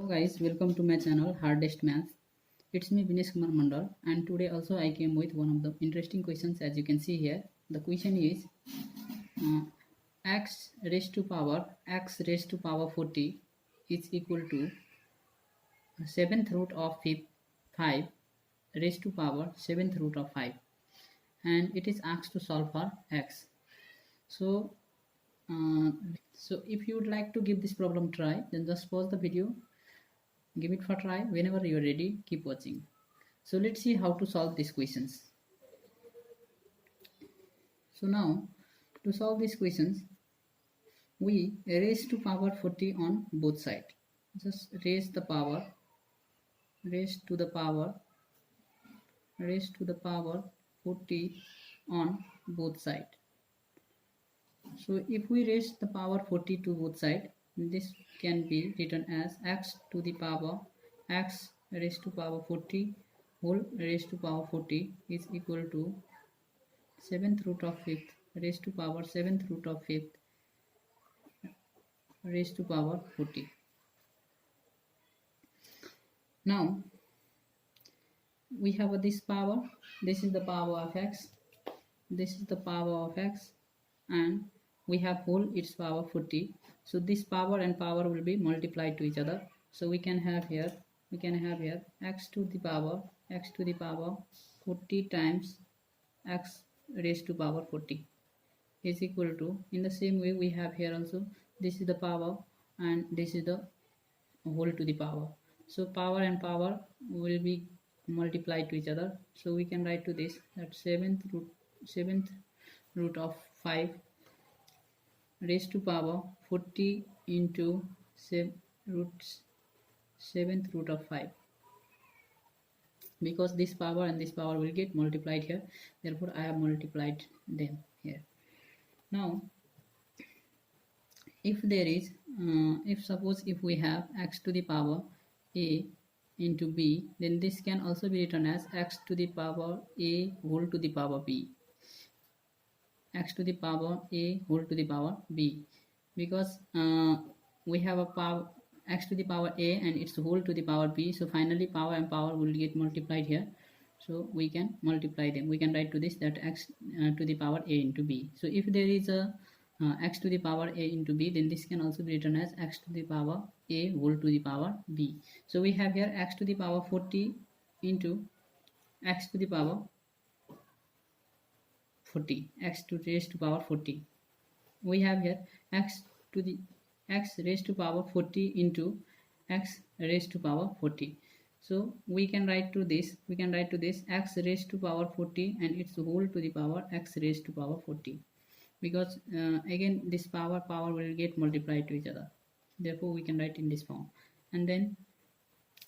Guys, welcome to my channel Hardest Maths. It's me Binesh Kumar Mandal, and today also I came with one of the interesting questions. As you can see here, the question is uh, x raised to power 40 is equal to 7th root of 5 raised to power 7th root of 5, and it is asked to solve for x. So uh, so if you would like to give this problem try, then just pause the video, give it for try. Whenever you are ready, keep watching. So let's see how to solve these questions. So now, to solve these questions, we raise to power 40 on both sides. Just raise to the power 40 on both sides. So if we raise the power 40 to both sides, this can be written as x raised to power 40 whole raised to power 40 is equal to 7th root of 5th raised to power 7th root of 5th raised to power 40. Now we have this power. This is the power of x. This is the power of x, and we have whole its power 40. So this power and power will be multiplied to each other. So we can have here x to the power 40 times x raised to power 40 is equal to, in the same way we have here also, this is the power and this is the whole to the power. So power and power will be multiplied to each other. So we can write to this that 7th root of 5 raised to power 40 into 7th root of 5, because this power and this power will get multiplied here, therefore I have multiplied them here. Now if there is if we have x to the power a into b, then this can also be written as x to the power a whole to the power b, x to the power a whole to the power b, because we have a power x to the power a and its whole to the power b. So finally power and power will get multiplied here, so we can multiply them. We can write to this that x to the power a into b. So if there is a x to the power a into b, then this can also be written as x to the power a whole to the power b. So we have here x to the power 40 into x to the power 40, x to raised to power 40. We have here x raised to power 40 into x raised to power 40. So we can write to this x raised to power 40 and its whole to the power x raised to power 40, because again this power will get multiplied to each other, therefore we can write in this form. And then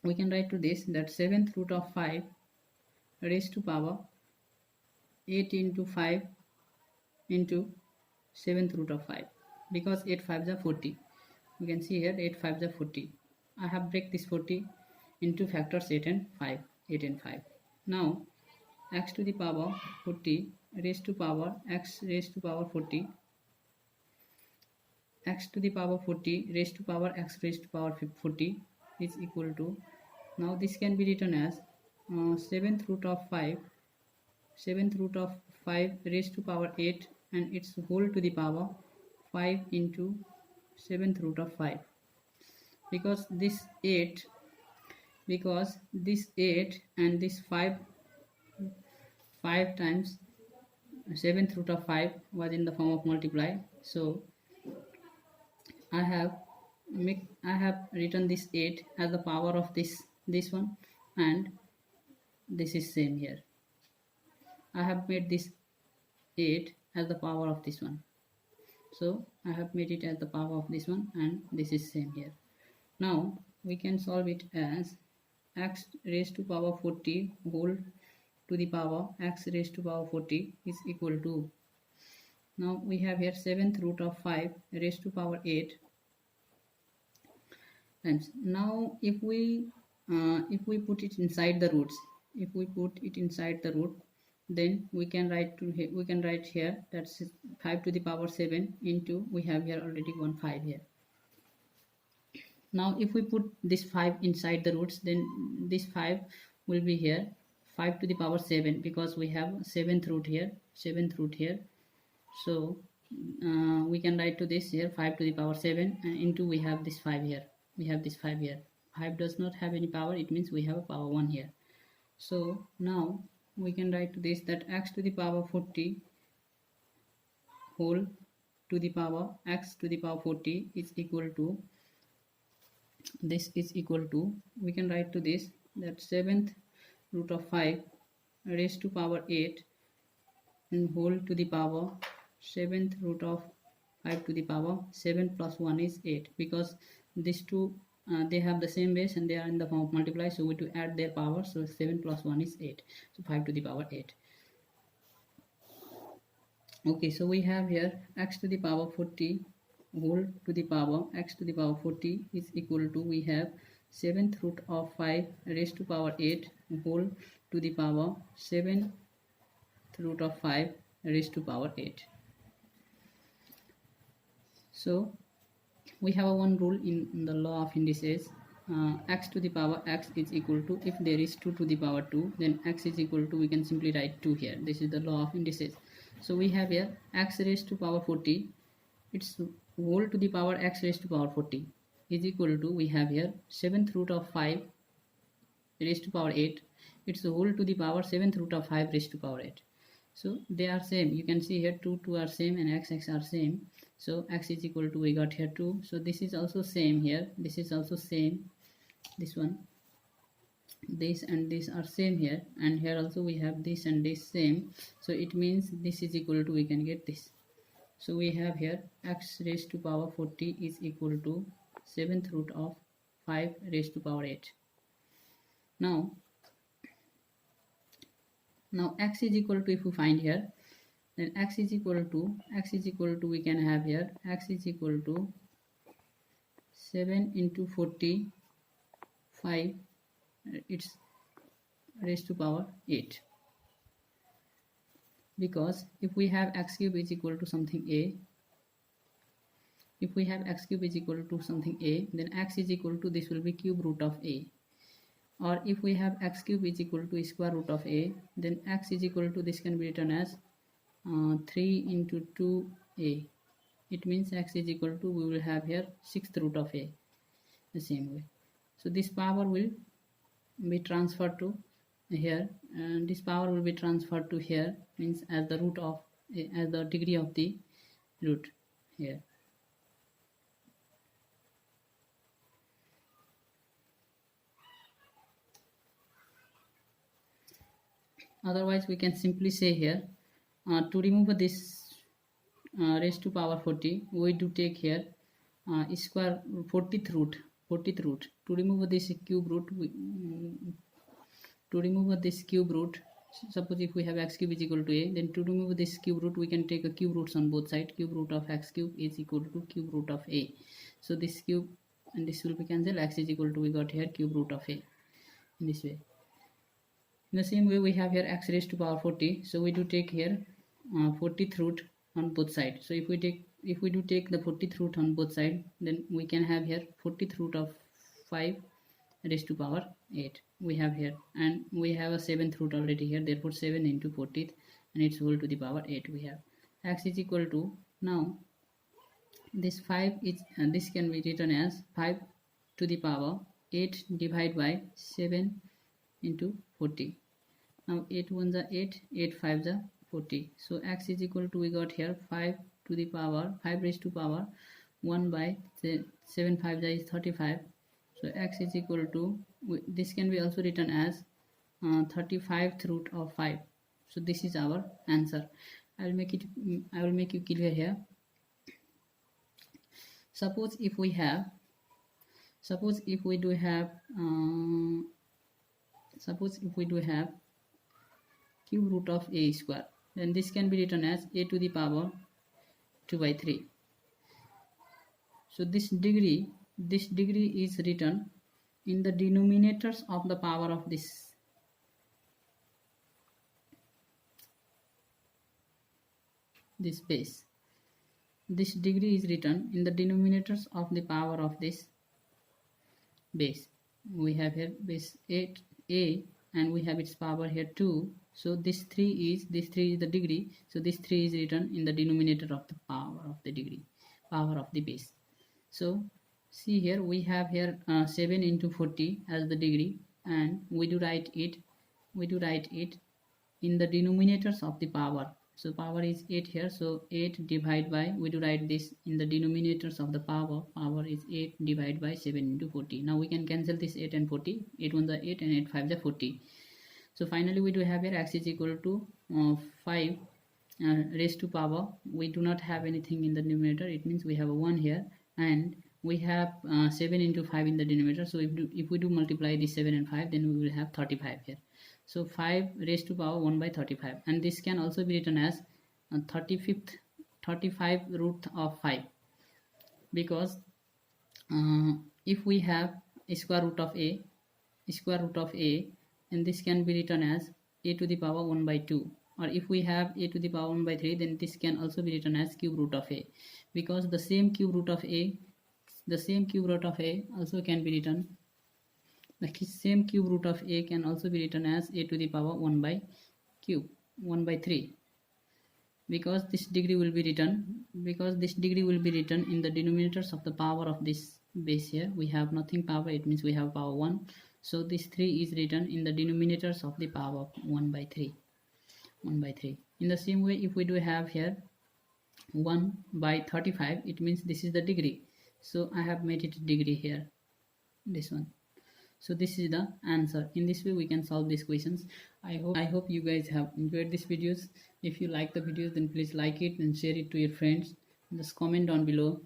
we can write to this that 7th root of 5 raised to power 8 into 5 into 7th root of 5, because 8 5s are 40. You can see here 8 5s are 40. I have break this 40 into factors 8 and 5. Now x to the power 40 raised to power x raised to power 40, x to the power 40 raised to power x raised to power 40 is equal to, now this can be written as 7th root of 5 raised to power 8 and its whole to the power 5 into 7th root of 5, because this 8 and this 5 times 7th root of 5 was in the form of multiply. So I have written this 8 as the power of this one, and this is same here. I have made this 8 as the power of this one. So I have made it as the power of this one, and this is same here. Now we can solve it as x raised to power 40 whole to the power x raised to power 40 is equal to, now we have here 7th root of 5 raised to power 8 times. Now if we put it inside the roots, then we can write here that's 5 to the power 7 into, we have here already 1 5 here, Now if we put this 5 inside the roots, then this 5 will be here, 5 to the power 7, because we have 7th root here, 7th root here. So we can write to this here 5 to the power 7, and into we have this 5 here, we have this 5 here. 5 does not have any power, it means we have a power 1 here. So now we can write to this that x to the power 40 whole to the power x to the power 40 is equal to, this is equal to, we can write to this that 7th root of 5 raised to power 8 and whole to the power 7th root of 5 to the power 7 plus 1 is 8, because these two they have the same base and they are in the form of multiply, so we to add their power, so 7 plus 1 is 8, so 5 to the power 8. Okay, so we have here x to the power 40 whole to the power x to the power 40 is equal to, we have 7th root of 5 raised to power 8 whole to the power 7th root of 5 raised to power 8. So we have one rule in the law of indices, x to the power x is equal to, if there is 2 to the power 2, then x is equal to, we can simply write 2 here. This is the law of indices. So we have here x raised to power 40, its whole to the power x raised to power 40 is equal to, we have here 7th root of 5 raised to power 8, its whole to the power 7th root of 5 raised to power 8. So they are same, you can see here 2 are same and x are same, so x is equal to, we got here 2, so this is also same here, this is also same, this one, this and this are same here, and here also we have this and this same, so it means this is equal to, we can get this. So we have here x raised to power 40 is equal to 7th root of 5 raised to power 8. Now x is equal to, if we find here, then x is equal to, we can have here x is equal to 7 into 40 5, it's raised to power 8, because if we have x cube is equal to something a, if we have x cube is equal to something a, then x is equal to, this will be cube root of a, or if we have x cube is equal to square root of a, then x is equal to, this can be written as 3 into 2a, it means x is equal to, we will have here 6th root of a, the same way. So this power will be transferred to here, and this power will be transferred to here, means as the root of, as the degree of the root here. Otherwise we can simply say here, to remove this raised to power 40, we do take here square 40th root. To remove this cube root, suppose if we have x cube is equal to a, then to remove this cube root we can take a cube roots on both sides. Cube root of x cube is equal to cube root of a, so this cube and this will be cancelled, x is equal to, we got here cube root of a, in this way. In the same way we have here x raised to power 40, so we do take here 40th root on both sides. So if we do take the 40th root on both sides, then we can have here 40th root of 5 raised to power 8 we have here, and we have a 7th root already here, therefore 7 into 40th and its whole to the power 8 we have. X is equal to, now this 5 is, this can be written as 5 to the power 8 divided by 7 into 40. Now 8 ones are 8, 8 5s are 40. So x is equal to, we got here 5 to the power 5 raised to power 1 by 7 5 is 35. So x is equal to, this can be also written as 35th root of 5. So this is our answer. I will make you clear here. Suppose if we do have cube root of a square, then this can be written as a to the power 2 by 3. So this degree is written in the denominators of the power of this base. This degree is written in the denominators of the power of this base. We have here base 8a, and we have its power here 2. So this 3 is the degree. So this 3 is written in the denominator of the power of the degree, power of the base. So see here, we have here 7 into 40 as the degree, and we do write it in the denominators of the power. So power is 8 here, so 8 divided by, we do write this in the denominators of the power. Power is 8 divided by 7 into 40. Now we can cancel this 8 and 40. 8 1 the 8 and 8 5 the 40. So finally we do have here x is equal to 5 raised to power. We do not have anything in the numerator, it means we have a 1 here, and we have 7 into 5 in the denominator. So if we do multiply this 7 and 5, then we will have 35 here. So 5 raised to power 1 by 35, and this can also be written as 35 root of 5, because if we have square root of a, and this can be written as a to the power 1 by 2, or if we have a to the power 1 by 3, then this can also be written as cube root of a, because the same cube root of a also can be written, the same cube root of a can also be written as a to the power 1 by 3, because this degree will be written in the denominators of the power of this base. Here we have nothing power, it means we have power 1. So this 3 is written in the denominators of the power 1 by 3. In the same way, if we do have here 1 by 35, it means this is the degree. So I have made it degree here, this one. So this is the answer. In this way we can solve these questions. I hope you guys have enjoyed these videos. If you like the videos, then please like it and share it to your friends. Just comment down below.